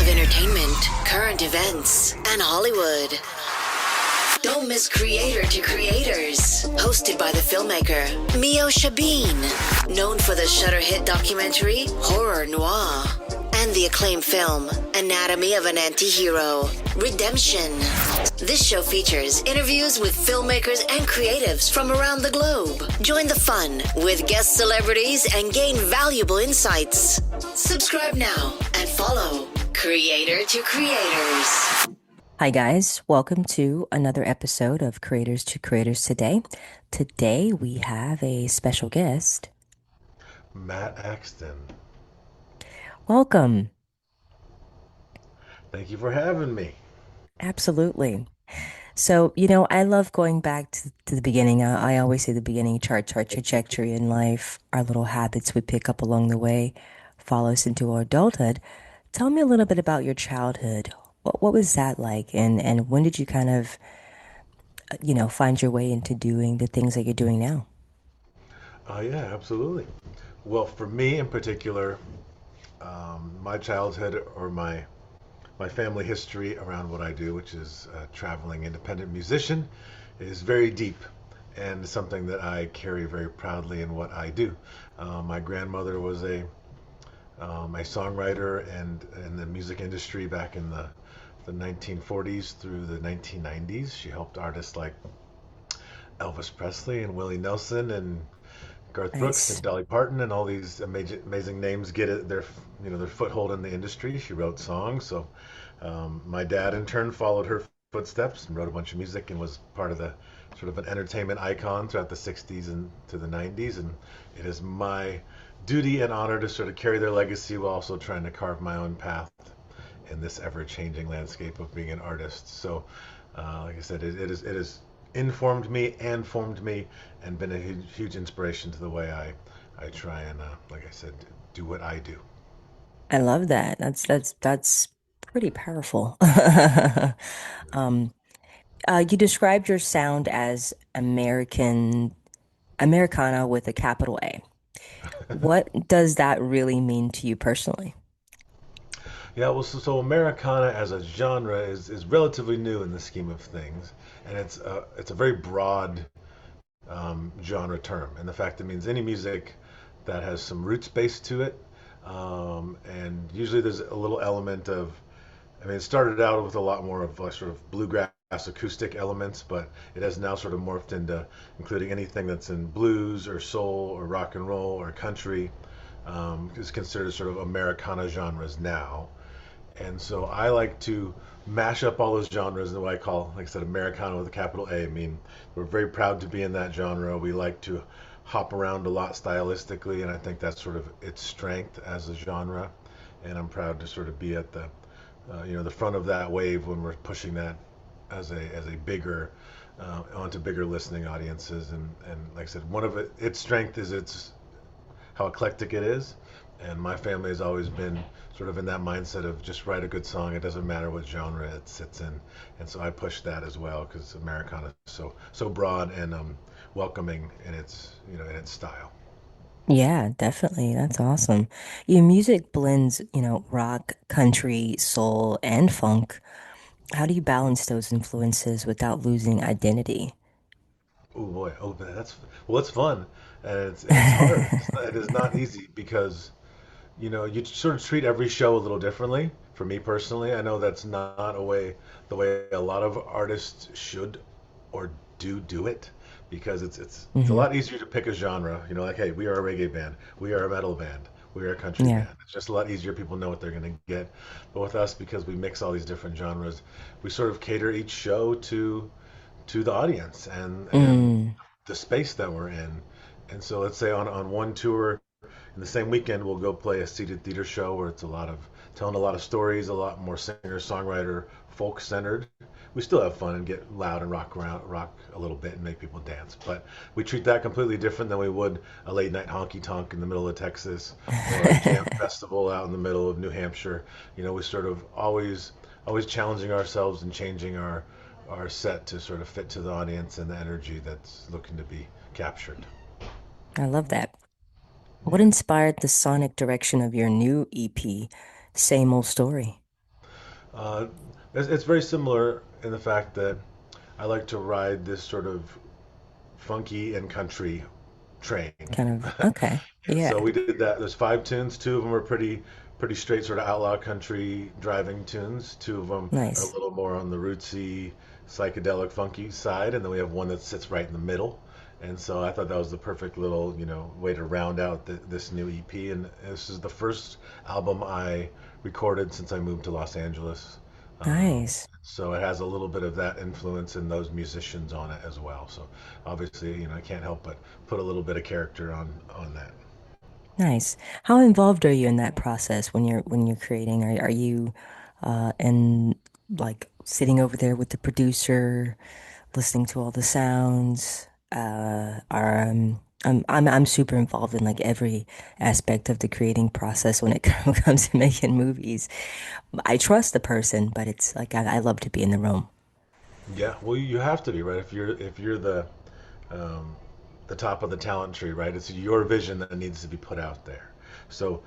of entertainment, current events, and Hollywood. Don't miss Creator to Creators, hosted by the filmmaker Meosha, known for the Shudder hit documentary Horror Noir and the acclaimed film Anatomy of an Anti-Hero, Redemption. This show features interviews with filmmakers and creatives from around the globe. Join the fun with guest celebrities and gain valuable insights. Subscribe now and follow Creator to Creators. Hi, guys. Welcome to another episode of Creators to Creators today. Today, we have a special guest. Matt Axton. Welcome. Thank you for having me. Absolutely. So, I love going back to the beginning. I always say the beginning charts our trajectory in life, our little habits we pick up along the way, follow us into our adulthood. Tell me a little bit about your childhood. What was that like? And when did you kind of, find your way into doing the things that you're doing now? Yeah, absolutely. Well, for me in particular, my childhood or my family history around what I do, which is a traveling independent musician, is very deep and something that I carry very proudly in what I do. My grandmother was a songwriter and in the music industry back in the 1940s through the 1990s. She helped artists like Elvis Presley and Willie Nelson and Garth Brooks and Nice. Dolly Parton and all these amazing names get their foothold in the industry. She wrote songs, so my dad in turn followed her footsteps and wrote a bunch of music and was part of the sort of an entertainment icon throughout the 60s and to the 90s. And it is my duty and honor to sort of carry their legacy while also trying to carve my own path in this ever-changing landscape of being an artist. So, like I said, it has informed me and formed me and been a huge inspiration to the way I try and, like I said, do what I do. I love that. That's pretty powerful. Um, you described your sound as Americana with a capital A. What does that really mean to you personally? Yeah, well, so Americana as a genre is relatively new in the scheme of things, and it's a very broad genre term, and the fact it means any music that has some roots based to it, and usually there's a little element of, I mean, it started out with a lot more of like sort of bluegrass acoustic elements, but it has now sort of morphed into including anything that's in blues or soul or rock and roll or country, is considered sort of Americana genres now. And so I like to mash up all those genres in what I call, like I said, Americana with a capital A. I mean, we're very proud to be in that genre. We like to hop around a lot stylistically, and I think that's sort of its strength as a genre. And I'm proud to sort of be at the front of that wave when we're pushing that as a bigger onto bigger listening audiences. And like I said, one of its strength is its how eclectic it is. And my family has always been sort of in that mindset of just write a good song. It doesn't matter what genre it sits in. And so I push that as well because Americana is so broad and welcoming in its style. Yeah, definitely. That's awesome. Your music blends, rock, country, soul, and funk. How do you balance those influences without losing identity? Oh boy, that's well, it's fun and it's hard. It is not easy because you sort of treat every show a little differently. For me personally, I know that's not the way a lot of artists should or do it because it's a Hmm. lot easier to pick a genre. Like, hey, we are a reggae band, we are a metal band, we are a country Yeah. band. It's just a lot easier. People know what they're going to get. But with us, because we mix all these different genres, we sort of cater each show to the audience and Mm, the space that we're in. And so let's say on one tour in the same weekend, we'll go play a seated theater show where it's a lot of telling a lot of stories, a lot more singer songwriter, folk centered. We still have fun and get loud and rock a little bit and make people dance. But we treat that completely different than we would a late night honky tonk in the middle of Texas or a jam festival out in the middle of New Hampshire. We sort of always challenging ourselves and changing our set to sort of fit to the audience and the energy that's looking to be captured. I love that. What Yeah. inspired the sonic direction of your new EP, Same Old Story? Uh, it's very similar in the fact that I like to ride this sort of funky and country train. Kind of, okay. And Yeah. so we did that. There's 5 tunes. Two of them are pretty straight sort of outlaw country driving tunes. Two of them are a Nice. little more on the rootsy, psychedelic, funky side, and then we have one that sits right in the middle. And so I thought that was the perfect little, way to round out this new EP. And this is the first album I recorded since I moved to Los Angeles. Nice. So it has a little bit of that influence and those musicians on it as well. So obviously, I can't help but put a little bit of character on that. Nice. How involved are you in that process when you're creating? Are you in like sitting over there with the producer, listening to all the sounds? Are I'm super involved in like every aspect of the creating process when it comes to making movies. I trust the person, but it's like I love to be in the room. Yeah, well, you have to be right if you're um, the top of the talent tree, right? It's your vision that needs to be put out there. So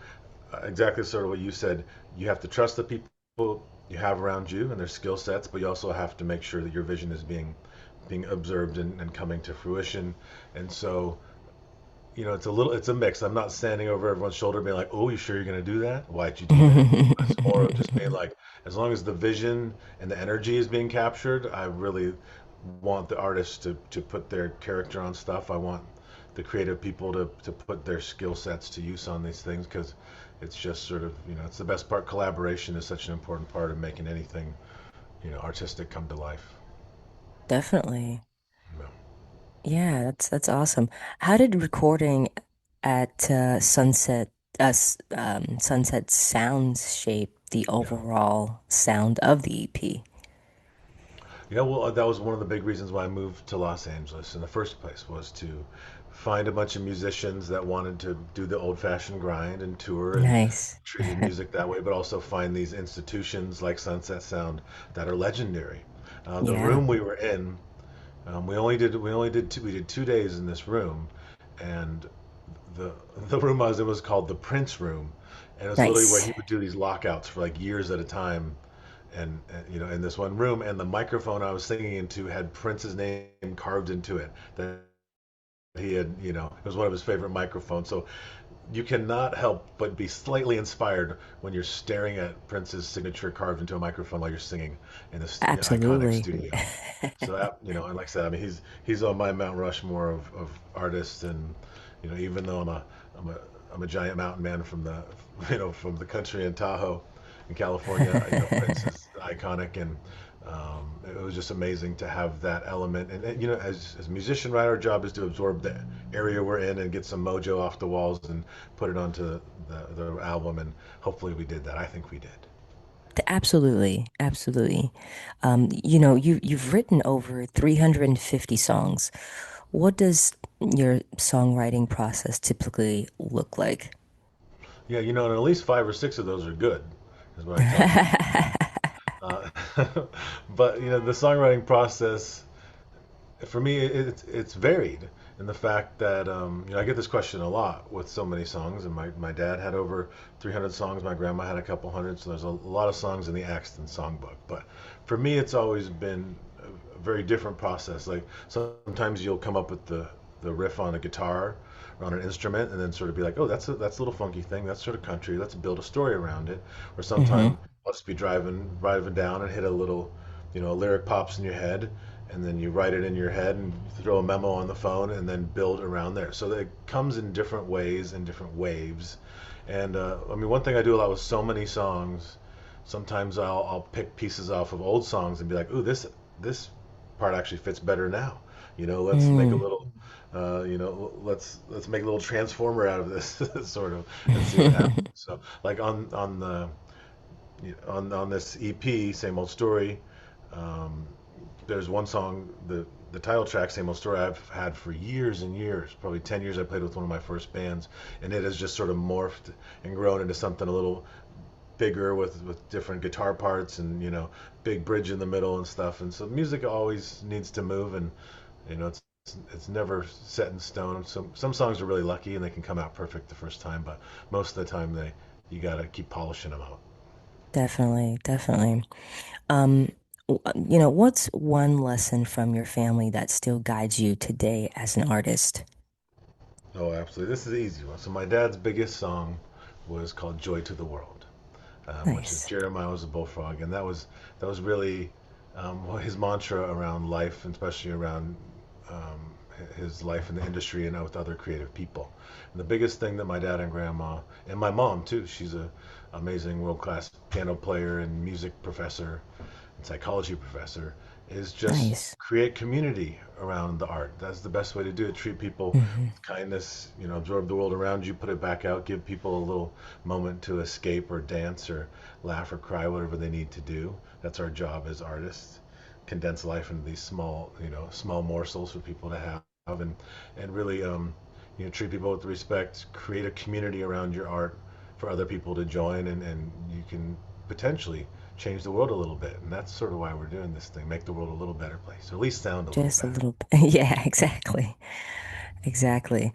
exactly sort of what you said. You have to trust the people you have around you and their skill sets, but you also have to make sure that your vision is being observed and coming to fruition. And so it's a mix. I'm not standing over everyone's shoulder being like, "Oh, you sure you're going to do that? Why'd you do that?" It's more of just being like, as long as the vision and the energy is being captured, I really want the artists to put their character on stuff. I want the creative people to put their skill sets to use on these things because it's just sort of, it's the best part. Collaboration is such an important part of making anything, artistic come to life. Definitely. You know. Yeah, that's awesome. How did recording at Sunset Sounds shape the Yeah. overall sound of the EP? Yeah, well, that was one of the big reasons why I moved to Los Angeles in the first place was to find a bunch of musicians that wanted to do the old-fashioned grind and tour and Nice. treated music that way, but also find these institutions like Sunset Sound that are legendary. The Yeah. room we were in, we did 2 days in this room, and the the room I was in was called the Prince Room, and it was literally where Nice. he would do these lockouts for like years at a time and in this one room, and the microphone I was singing into had Prince's name carved into it, that he had, it was one of his favorite microphones. So you cannot help but be slightly inspired when you're staring at Prince's signature carved into a microphone while you're singing in this iconic Absolutely. studio. So that, and like I said, I mean, he's on my Mount Rushmore of artists. And even though I'm a I'm a giant mountain man from the from the country in Tahoe in California, Prince is iconic. And it was just amazing to have that element. And as a musician, right, our job is to absorb the area we're in and get some mojo off the walls and put it onto the album. And hopefully we did that. I think we did. Absolutely. Absolutely. You've written over 350 songs. What does your songwriting process typically look like? Yeah, and at least 5 or 6 of those are good, is what I tell people. Uh, but the songwriting process for me, it's varied in the fact that I get this question a lot with so many songs, and my dad had over 300 songs, my grandma had a couple hundred, so there's a lot of songs in the Axton songbook. But for me, it's always been a very different process. Like sometimes you'll come up with the riff on a guitar or on an instrument, and then sort of be like, oh, that's a little funky thing, that's sort of country. Let's build a story around it. Or Hmm. sometimes I'll just be driving down and hit a little, a lyric pops in your head, and then you write it in your head and throw a memo on the phone and then build around there. So it comes in different ways and different waves. And I mean, one thing I do a lot with so many songs, sometimes I'll pick pieces off of old songs and be like, ooh, this part actually fits better now. Let's make a Mm. little, let's make a little transformer out of this sort of, and see what happens. So like on this EP, same old story. Um, there's one song, the title track, Same Old Story, I've had for years and years, probably 10 years. I played with one of my first bands, and it has just sort of morphed and grown into something a little bigger with different guitar parts and, big bridge in the middle and stuff. And so music always needs to move, and, it's never set in stone. Some songs are really lucky and they can come out perfect the first time, but most of the time you got to keep polishing them out. Definitely, definitely. Um, what's one lesson from your family that still guides you today as an artist? Oh, absolutely. This is the easy one. So my dad's biggest song was called "Joy to the World," which is Nice. Jeremiah was a bullfrog, and that was really his mantra around life, and especially around his life in the industry and with other creative people. And the biggest thing that my dad and grandma and my mom too, she's a amazing world class piano player and music professor and psychology professor, is just Nice. create community around the art. That's the best way to do it. Treat people Hmm. with kindness, absorb the world around you, put it back out, give people a little moment to escape or dance or laugh or cry, whatever they need to do. That's our job as artists. Condense life into these small morsels for people to have and really treat people with respect, create a community around your art for other people to join and you can potentially change the world a little bit. And that's sort of why we're doing this thing, make the world a little better place, or at least sound a little Just a better. little bit. Yeah, exactly. Exactly.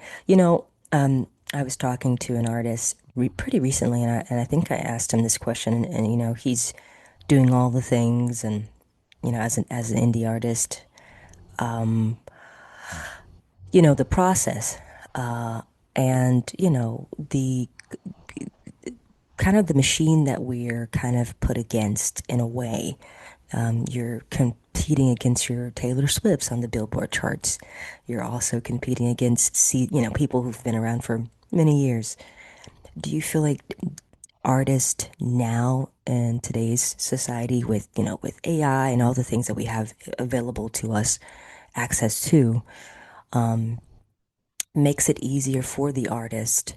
I was talking to an artist pretty recently, and I think I asked him this question, and he's doing all the things, and as an indie artist, the process, and the kind of the machine that we're kind of put against in a way. You're competing against your Taylor Swifts on the Billboard charts. You're also competing against people who've been around for many years. Do you feel like artists now in today's society with AI and all the things that we have available to us access to makes it easier for the artist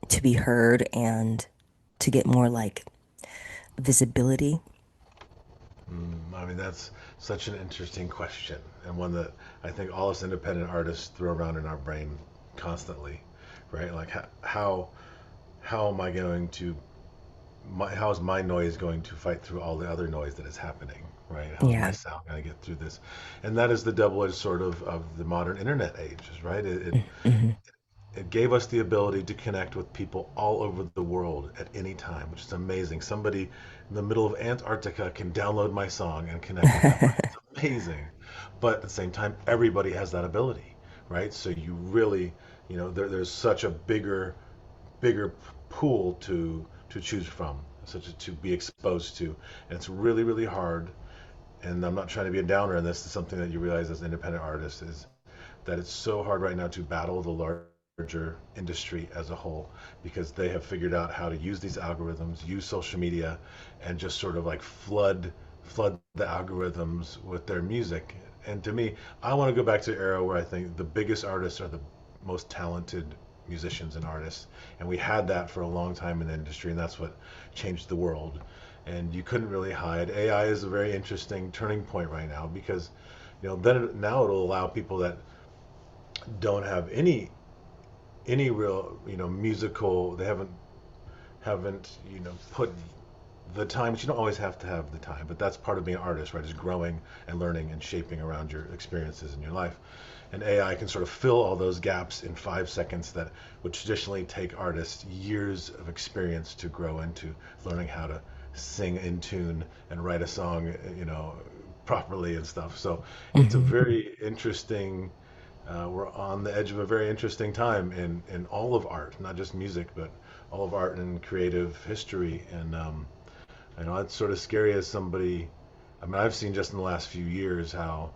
to be heard and to get more like visibility? I mean, that's such an interesting question, and one that I think all us independent artists throw around in our brain constantly, right? Like how am I going to how is my noise going to fight through all the other noise that is happening, right? How is my Yeah. sound going to get through this? And that is the double-edged sword of the modern internet age, right? Hmm. It gave us the ability to connect with people all over the world at any time, which is amazing. Somebody in the middle of Antarctica can download my song and connect with that person. It's amazing. But at the same time, everybody has that ability, right? So you really, there's such a bigger pool to choose from, such to be exposed to, and it's really really hard. And I'm not trying to be a downer, and this is something that you realize as an independent artist is that it's so hard right now to battle the larger industry as a whole because they have figured out how to use these algorithms, use social media, and just sort of like flood the algorithms with their music. And to me, I want to go back to an era where I think the biggest artists are the most talented musicians and artists, and we had that for a long time in the industry, and that's what changed the world. And you couldn't really hide. AI is a very interesting turning point right now because now it'll allow people that don't have any real musical, they haven't put the time, which you don't always have to have the time, but that's part of being an artist, right, is growing and learning and shaping around your experiences in your life. And AI can sort of fill all those gaps in 5 seconds that would traditionally take artists years of experience to grow into, learning how to sing in tune and write a song properly and stuff. So it's a Hmm. very interesting, we're on the edge of a very interesting time in all of art, not just music, but all of art and creative history. And I know it's sort of scary as somebody. I mean, I've seen just in the last few years how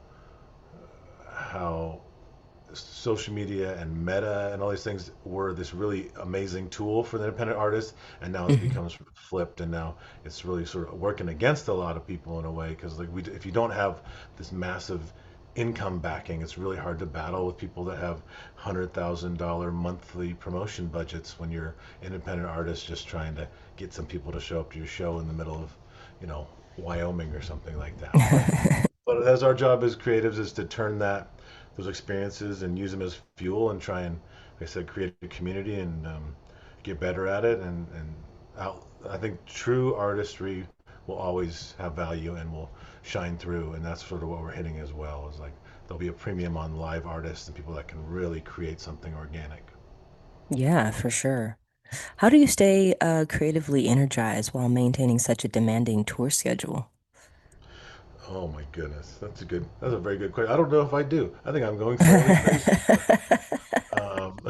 social media and meta and all these things were this really amazing tool for the independent artist, and now it's Hmm. become sort of flipped, and now it's really sort of working against a lot of people in a way because like if you don't have this massive income backing, it's really hard to battle with people that have $100,000 monthly promotion budgets when you're independent artist just trying to get some people to show up to your show in the middle of, you know, Wyoming or something like that. But as our job as creatives is to turn those experiences and use them as fuel and try and, like I said, create a community and get better at it. I think true artistry will always have value and will shine through. And that's sort of what we're hitting as well. Is like there'll be a premium on live artists and people that can really create something organic. Yeah, for sure. How do you stay creatively energized while maintaining such a demanding tour schedule? Oh my goodness, that's a very good question. I don't know if I do. I think I'm going fairly crazy, but um,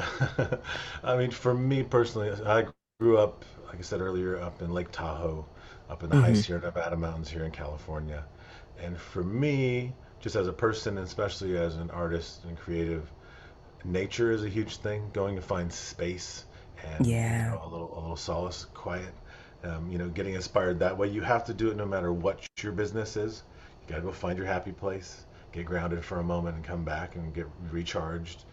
I mean, for me personally, I grew up, like I said earlier, up in Lake Tahoe, up in the high Hmm. Sierra Nevada mountains here in California. And for me, just as a person, and especially as an artist and creative, nature is a huge thing. Going to find space and Yeah, a little solace, quiet. Getting inspired that way. You have to do it no matter what your business is. You gotta go find your happy place, get grounded for a moment, and come back and get recharged.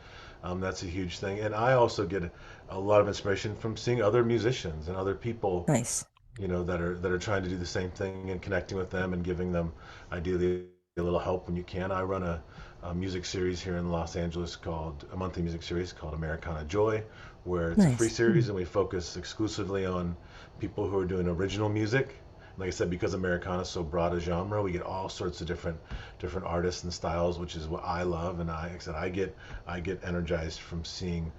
That's a huge thing. And I also get a lot of inspiration from seeing other musicians and other people, nice. that are trying to do the same thing and connecting with them and giving them ideally a little help when you can. I run a music series here in Los Angeles called a monthly music series called Americana Joy, where it's a free Nice. series and we focus exclusively on people who are doing original music. Like I said, because Americana is so broad a genre, we get all sorts of different artists and styles, which is what I love. And like I said, I get energized from seeing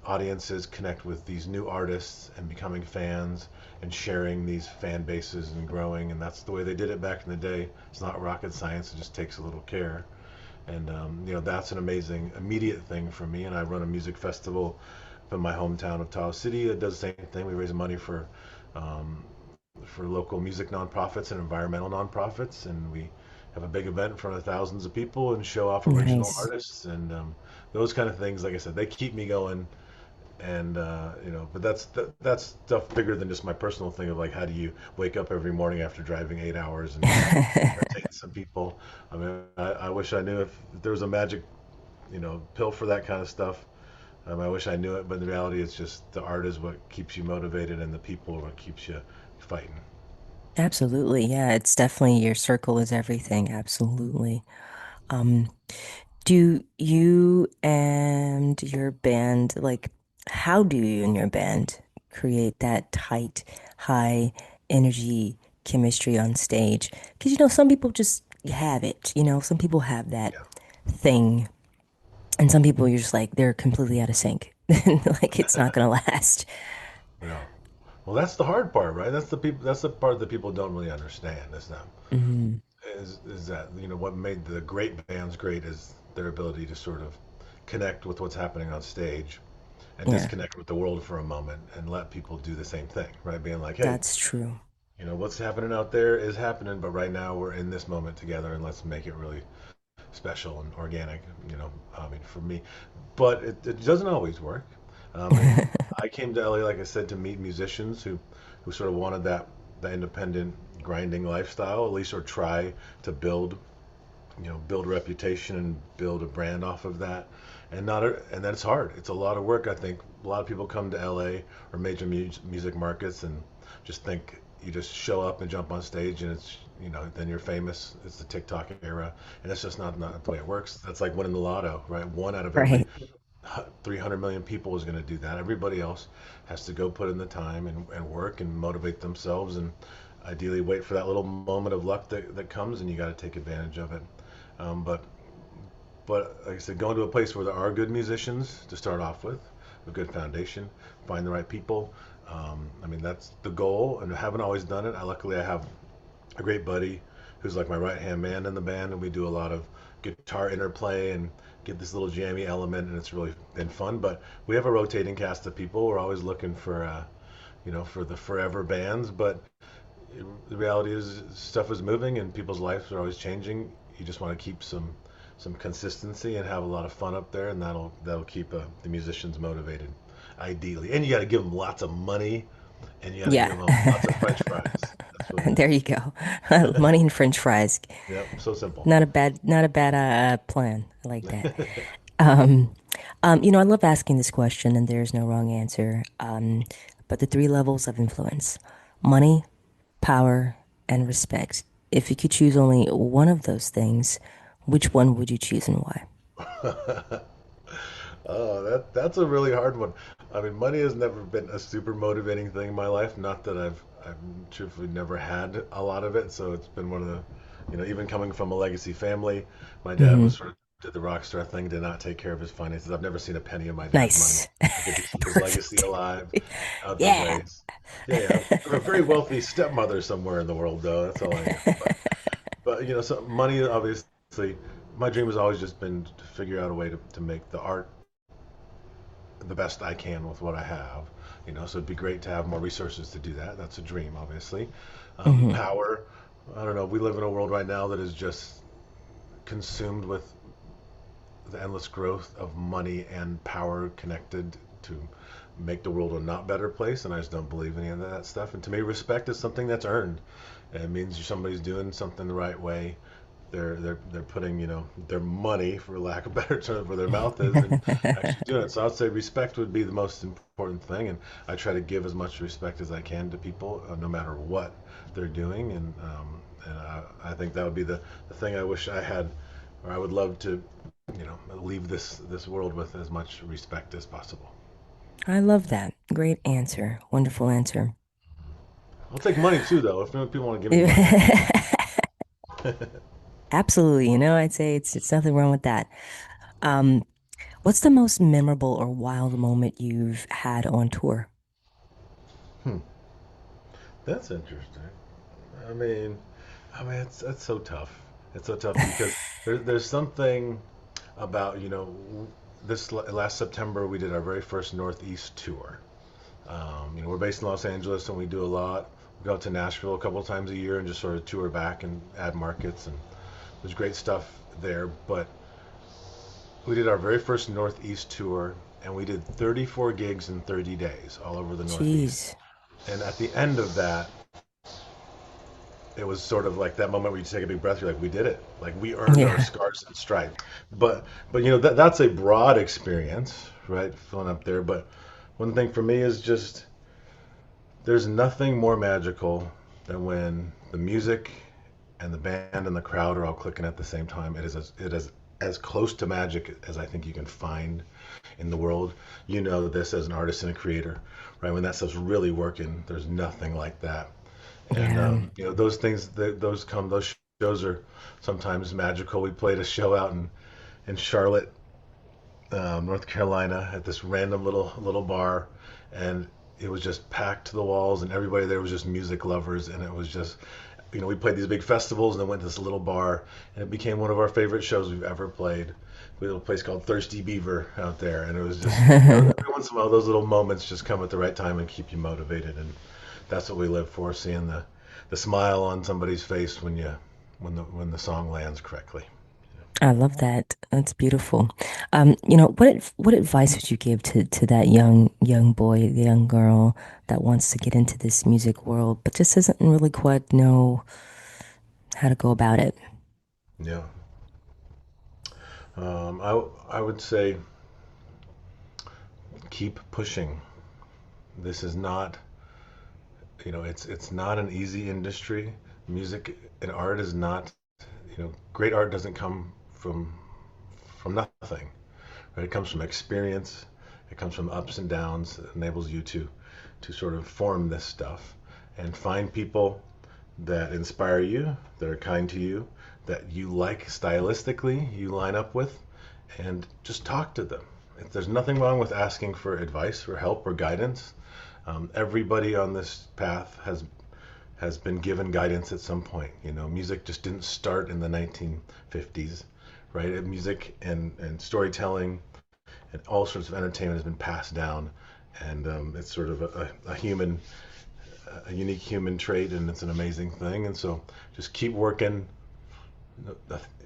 audiences connect with these new artists and becoming fans and sharing these fan bases and growing. And that's the way they did it back in the day. It's not rocket science. It just takes a little care. And that's an amazing immediate thing for me. And I run a music festival in my hometown of Taos City that does the same thing. We raise money um, for local music nonprofits and environmental nonprofits, and we have a big event in front of thousands of people and show off original Nice. artists and those kind of things. Like I said, they keep me going. And but that's stuff bigger than just my personal thing of like how do you wake up every morning after driving 8 hours and entertain some people. I mean, I wish I knew if there was a magic pill for that kind of stuff. I wish I knew it, but in reality, it's just the art is what keeps you motivated, and the people are what keeps you fighting. Absolutely. Yeah, it's definitely your circle is everything. Absolutely. Um, do you and your band, like, how do you and your band create that tight, high energy chemistry on stage? Because, some people just have it, some people have that Yeah, thing, and some people you're just like, they're completely out of sync. Like, it's not gonna last. yeah. Well, that's the hard part, right? That's the people. That's the part that people don't really understand. Hmm. Is that what made the great bands great is their ability to sort of connect with what's happening on stage and Yeah, disconnect with the world for a moment and let people do the same thing, right? Being like, hey, that's true. what's happening out there is happening, but right now we're in this moment together and let's make it really special and organic, I mean, for me. But it doesn't always work. And I came to LA, like I said, to meet musicians who sort of wanted that independent grinding lifestyle, at least, or try to build a reputation and build a brand off of that. And that's hard. It's a lot of work. I think a lot of people come to LA or major music markets and just think you just show up and jump on stage and it's then you're famous. It's the TikTok era, and it's just not the way it works. That's like winning the lotto, right? One out of every Right. 300 million people is going to do that. Everybody else has to go put in the time and work and motivate themselves and ideally wait for that little moment of luck that comes, and you got to take advantage of it. But like I said, going to a place where there are good musicians to start off with, a good foundation, find the right people. I mean, that's the goal, and I haven't always done it. Luckily, I have a great buddy who's like my right hand man in the band, and we do a lot of guitar interplay and get this little jammy element, and it's really been fun. But we have a rotating cast of people. We're always looking for the forever bands, but the reality is stuff is moving and people's lives are always changing. You just want to keep some consistency and have a lot of fun up there, and that'll keep the musicians motivated, ideally. And you got to give them lots of money, and you got to Yeah. give them lots of French fries. That's what it There is. you go. Money and French fries. Yep, so simple. Not a bad plan. I like that. Um, I love asking this question, and there's no wrong answer. But the three levels of influence: money, power, and respect. If you could choose only one of those things, which one would you choose and why? Oh, that's a really hard one. I mean, money has never been a super motivating thing in my life. Not that I've truthfully never had a lot of it. So it's been one of the, even coming from a legacy family, my dad Hmm. was sort of did the rock star thing, did not take care of his finances. I've never seen a penny of my dad's money. Nice. I get to keep his legacy Perfect. alive out the Yeah. ways. Yeah, yeah. I have a very wealthy stepmother somewhere in the world, though. That's all I know. But so money, obviously, my dream has always just been to figure out a way to make the art the best I can with what I have. So it'd be great to have more resources to do that. That's a dream, obviously. Hmm. Power, I don't know. We live in a world right now that is just consumed with the endless growth of money and power connected to make the world a not better place, and I just don't believe any of that stuff. And to me, respect is something that's earned. And it means somebody's doing something the right way. They're putting their money, for lack of a better term, where their mouth is, and actually doing it. So I'd say respect would be the most important thing, and I try to give as much respect as I can to people, no matter what they're doing, and I think that would be the thing I wish I had, or I would love to leave this world with as much respect as possible. I love that. Great answer. Wonderful answer. I'll take money too, though. If people want to give me money, I'll take it. Absolutely. I'd say it's nothing wrong with that. Um, what's the most memorable or wild moment you've had on tour? Hmm, that's interesting. I mean, it's that's so tough. It's so tough because there's something about this last September we did our very first Northeast tour. We're based in Los Angeles and we do a lot. We go out to Nashville a couple of times a year and just sort of tour back and add markets, and there's great stuff there. But we did our very first Northeast tour and we did 34 gigs in 30 days all over the Northeast. Jeez. And at the end of that, it was sort of like that moment where you take a big breath. You're like, we did it. Like we earned our Yeah. scars and stripes. But that's a broad experience, right? Filling up there. But one thing for me is just there's nothing more magical than when the music and the band and the crowd are all clicking at the same time. It is as close to magic as I think you can find in the world. This as an artist and a creator, right? When that stuff's really working, there's nothing like that. And Yeah. those things, those shows are sometimes magical. We played a show out in Charlotte, North Carolina, at this random little bar, and it was just packed to the walls, and everybody there was just music lovers, and it was just, we played these big festivals, and then went to this little bar, and it became one of our favorite shows we've ever played. We had a place called Thirsty Beaver out there, and it was just every once in a while those little moments just come at the right time and keep you motivated, and that's what we live for, seeing the smile on somebody's face when the song lands correctly. I love that. That's beautiful. What advice would you give to that young boy, the young girl that wants to get into this music world, but just doesn't really quite know how to go about it? Yeah. I would say keep pushing. This is not, it's not an easy industry. Music and art is not, great art doesn't come from nothing, right? It comes from experience. It comes from ups and downs. It enables you to sort of form this stuff and find people that inspire you, that are kind to you, that you like stylistically, you line up with, and just talk to them. There's nothing wrong with asking for advice or help or guidance. Everybody on this path has been given guidance at some point. Music just didn't start in the 1950s, right? Music and storytelling and all sorts of entertainment has been passed down, and it's sort of a unique human trait, and it's an amazing thing. And so just keep working.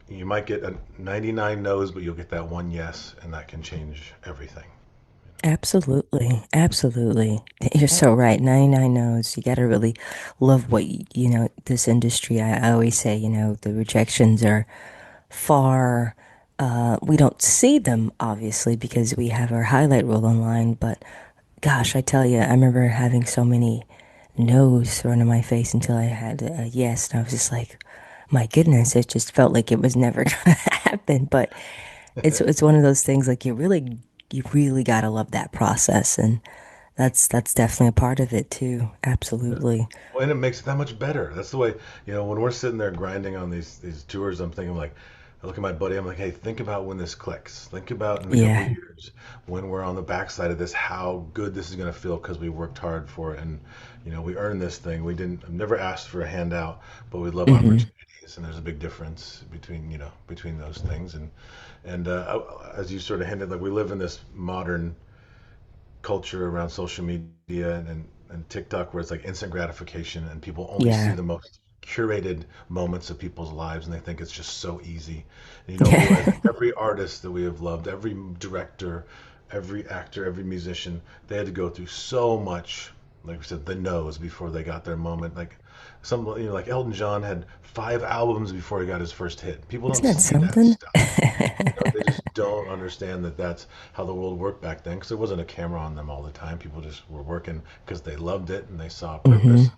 You might get a 99 no's, but you'll get that one yes, and that can change everything. Absolutely. Absolutely. You're so right. 99 knows. You got to really love this industry. I always say, the rejections are far, we don't see them obviously because we have our highlight reel online, but gosh, I tell you, I remember having so many no's thrown in my face until I had a yes, and I was just like, my goodness, it just felt like it was never gonna happen. But it's one of those things like you really gotta love that process, and that's definitely a part of it too. Yeah. Absolutely. Well, and it makes it that much better. That's the way, when we're sitting there grinding on these tours, I'm thinking like, I look at my buddy. I'm like, hey, think about when this clicks. Think about in a couple of Yeah. years when we're on the backside of this, how good this is going to feel because we worked hard for it and we earned this thing. We didn't. I've never asked for a handout, but we love Hmm. opportunities, and there's a big difference between between those things. And as you sort of hinted, like we live in this modern culture around social media and TikTok where it's like instant gratification and people only see Yeah. the most curated moments of people's lives and they think it's just so easy. And realize that Yeah. every artist that we have loved, every director, every actor, every musician, they had to go through so much, like we said, the no's before they got their moment. Like like Elton John had 5 albums before he got his first hit. People don't Isn't that see that something? stuff. They just don't understand that that's how the world worked back then because there wasn't a camera on them all the time. People just were working because they loved it and they saw a Hmm. purpose.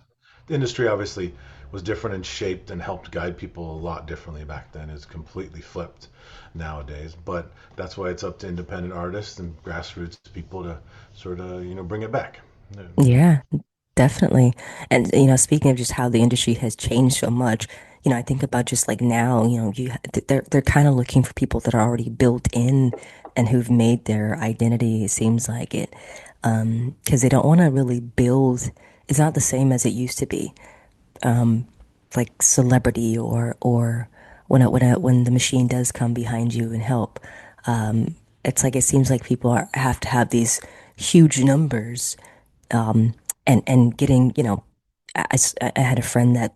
The industry obviously was different and shaped and helped guide people a lot differently back then. It's completely flipped nowadays, but that's why it's up to independent artists and grassroots people to sort of, bring it back. Yeah. Yeah, definitely. And speaking of just how the industry has changed so much, I think about just like now, they're kind of looking for people that are already built in and who've made their identity, it seems like it. Because they don't want to really build, it's not the same as it used to be. Like celebrity or when the machine does come behind you and help. It's like it seems like people have to have these huge numbers, and getting, I had a friend that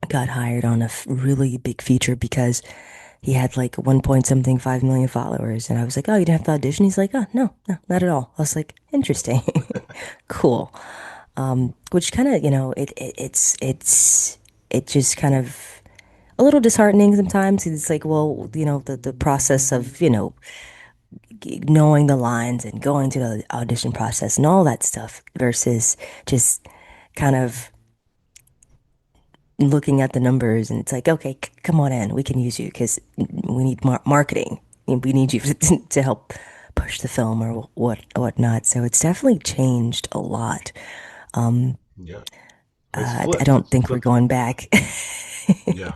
got hired on a really big feature because he had like 1 point something 5 million followers, and I was like, oh, you didn't have to audition? He's like, oh, no, no, not at all. I was like, interesting. Cool. Which kind of, it just kind of a little disheartening sometimes. It's like, well, the process of, knowing the lines and going through the audition process and all that stuff versus just kind of looking at the numbers, and it's like, okay, come on in, we can use you because we need marketing and we need you to help push the film or whatnot. So it's definitely changed a lot. Yeah. It's I flipped. don't It's think we're flipped. going back. Yeah.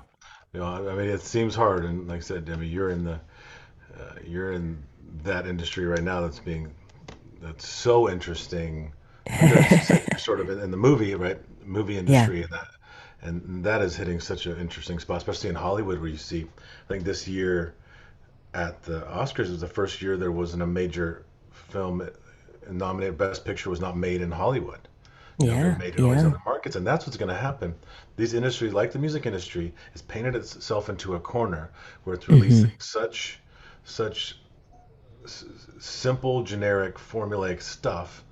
I mean, it seems hard, and like I said, I mean, you're in that industry right now that's so interesting. As you said, you're sort of in the movie, right? Movie Yeah, industry, and that is hitting such an interesting spot, especially in Hollywood, where you see, I think this year at the Oscars was the first year there wasn't a major film nominated Best Picture was not made in Hollywood. They're yeah, made in all these yeah. other markets, and that's what's going to happen. These industries, like the music industry, is painted itself into a corner where it's Hmm. releasing such simple, generic, formulaic stuff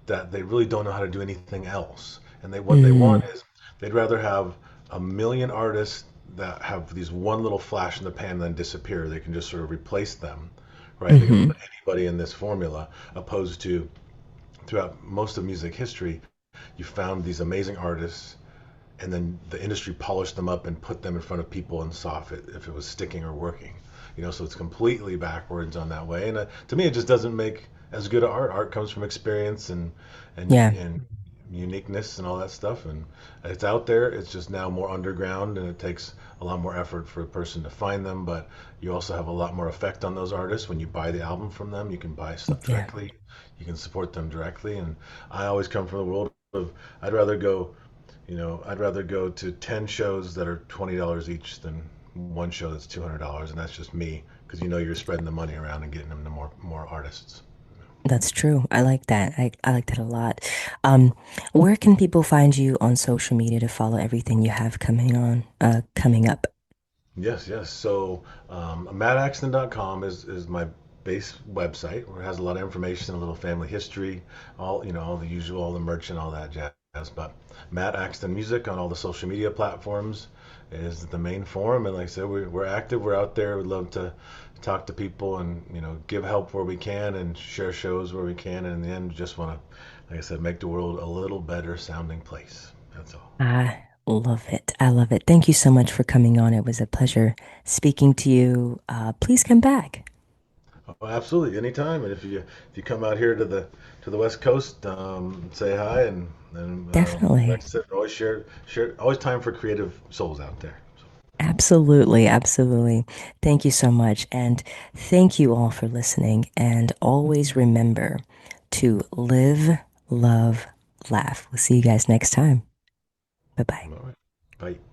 that they really don't know how to do anything else. And what they want Mm. is they'd rather have a million artists that have these one little flash in the pan and then disappear. They can just sort of replace them, right? They can Hmm. put anybody in this formula, opposed to throughout most of music history, you found these amazing artists and then the industry polished them up and put them in front of people and saw if it was sticking or working. So it's completely backwards on that way. And to me, it just doesn't make as good art. Art comes from experience Yeah, and uniqueness and all that stuff. And it's out there. It's just now more underground, and it takes a lot more effort for a person to find them. But you also have a lot more effect on those artists when you buy the album from them. You can buy stuff yeah. directly. You can support them directly. And I always come from the world of I'd rather go I'd rather go to 10 shows that are $20 each than one show that's $200, and that's just me because you're spreading the money around and getting them to more artists. That's true. I like that. I like that a lot. Um, where can people find you on social media to follow everything you have coming up? Yes, yes. So mattaxton.com is my base website where it has a lot of information, a little family history, all the usual, all the merch and all that jazz. But Matt Axton Music on all the social media platforms is the main forum. And like I said, we're active. We're out there. We'd love to talk to people and give help where we can and share shows where we can. And in the end, just want to, like I said, make the world a little better sounding place. That's all. I love it. I love it. Thank you so much for coming on. It was a pleasure speaking to you. Please come back. Oh, absolutely, anytime. And if you come out here to the West Coast, say hi and like I Definitely. said, always share. Always time for creative souls out there. Absolutely, absolutely. Thank you so much. And thank you all for listening. And always remember to live, love, laugh. We'll see you guys next time. Bye bye. All right. Bye.